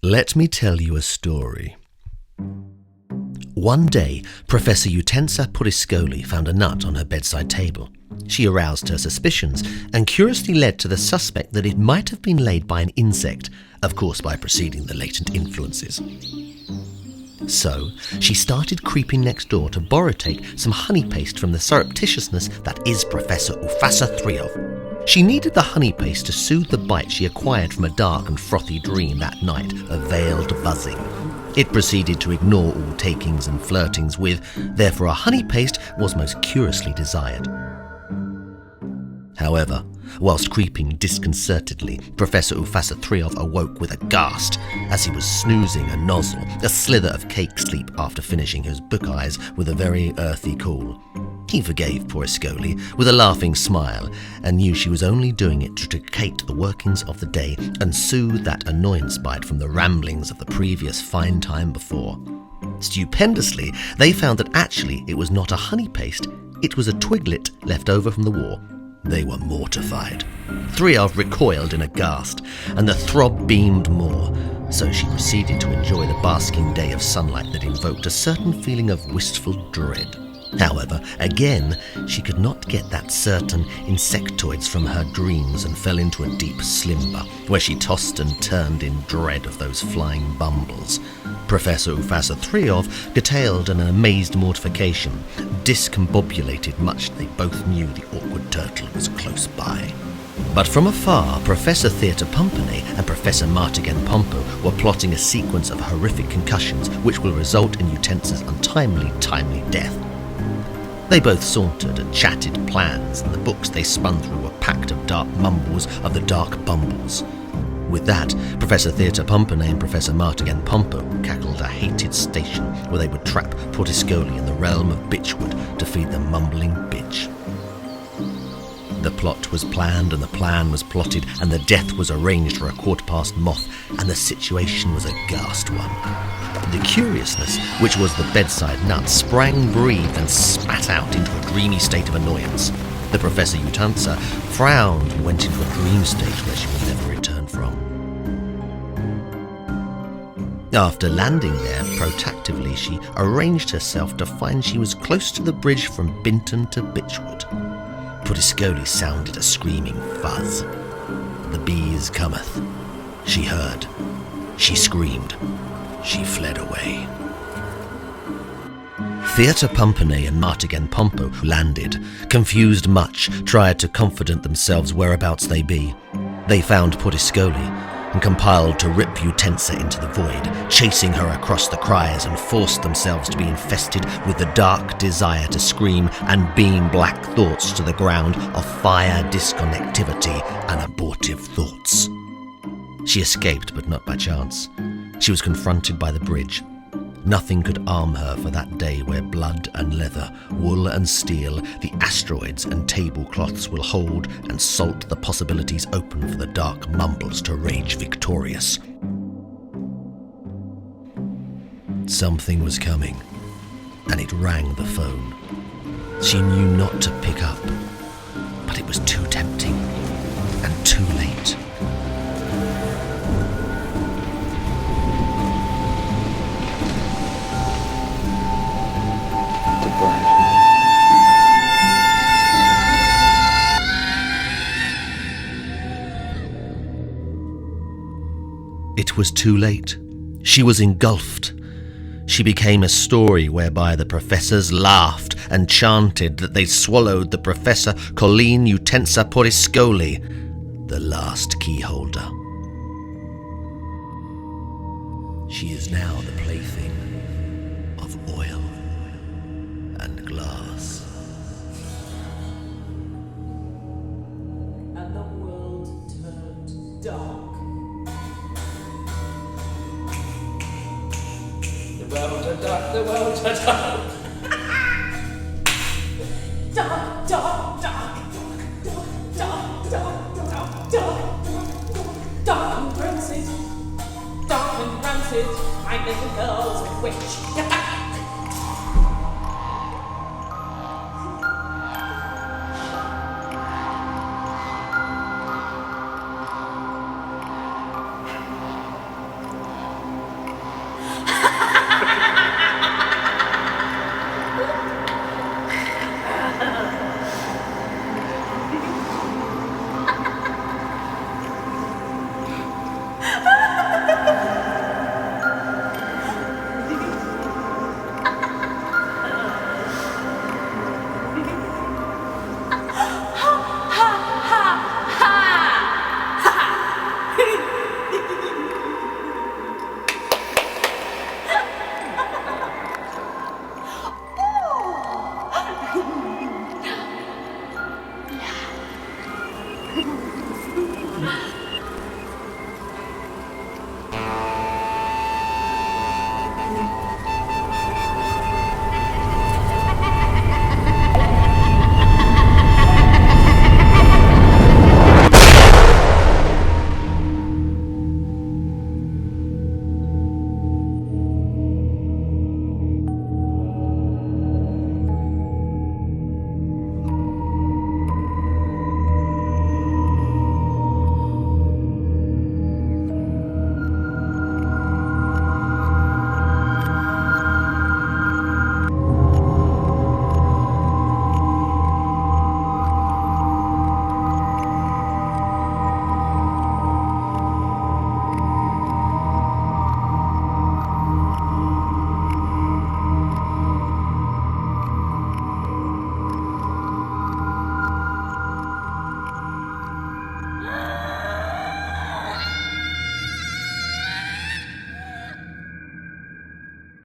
Let me tell you a story. One day, Professor Utensa Puriscoli found a nut on her bedside table. She aroused her suspicions and curiously led to the suspect that it might have been laid by an insect, of course by preceding the latent influences. So, she started creeping next door to borrow-take some honey paste from the surreptitiousness that is Professor Ufasa Threov. She needed the honey paste to soothe the bite she acquired from a dark and frothy dream that night, a veiled buzzing. It proceeded to ignore all takings and flirtings with, therefore a honey paste was most curiously desired. However, whilst creeping disconcertedly, Professor Ufasa Threov awoke with a gasp as he was snoozing a nozzle, a slither of cake sleep after finishing his book eyes with a very earthy call. He forgave Puriscoli with a laughing smile and knew she was only doing it to dictate the workings of the day and soothe that annoyance bite from the ramblings of the previous fine time before. Stupendously, they found that actually it was not a honey paste, it was a twiglet left over from the war. They were mortified. Threov recoiled in a ghast, and the throb beamed more, so she proceeded to enjoy the basking day of sunlight that invoked a certain feeling of wistful dread. However, again, she could not get that certain insectoids from her dreams and fell into a deep slumber, where she tossed and turned in dread of those flying bumbles. Professor Ufasa Threov detailed an amazed mortification, discombobulated much they both knew the awkward turtle was close by. But from afar, Professor Theatre Pumpany and Professor Martigan Pompo were plotting a sequence of horrific concussions which will result in Utensa's untimely, timely death. They both sauntered and chatted plans, and the books they spun through were packed of dark mumbles of the dark bumbles. With that, Professor Theatre Pumpany and Professor Martigan Pompo cackled a hated station where they would trap Puriscoli in the realm of Bitchwood to feed the mumbling bitch. The plot was planned and the plan was plotted and the death was arranged for 1:15 moth and the situation was a ghast one. The curiousness, which was the bedside nut, sprang, breathed and spat out into a dreamy state of annoyance. The Professor Utensa frowned and went into a dream state where she would never return from. After landing there, protractively she arranged herself to find she was close to the bridge from Binton to Bitchwood. Puriscoli sounded a screaming fuzz. The Bees Cometh. She heard. She screamed. She fled away. Theatre Pumpany and Martigan Pompo landed, confused much, tried to confident themselves whereabouts they be. They found Puriscoli and compiled to rip Utensa into the void, chasing her across the cries and forced themselves to be infested with the dark desire to scream and beam black thoughts to the ground of fire, disconnectivity and abortive thoughts. She escaped, but not by chance. She was confronted by the bridge. Nothing could arm her for that day where blood and leather, wool and steel, the asteroids and tablecloths will hold and salt the possibilities open for the dark mumbles to rage victorious. Something was coming, and it rang the phone. She knew not to pick up, but it was too tempting and too late. It was too late. She was engulfed. She became a story whereby the professors laughed and chanted that they swallowed the Professor Colleen Utensa Puriscoli, the last keyholder. She is now the plaything of oil and glass. And the world turned dark. The world turned dark, the world turned dark. Dark, dark, dark. Dark, dark, dark, dark. Dark and rancid. Dark and rancid. My little girl's a witch.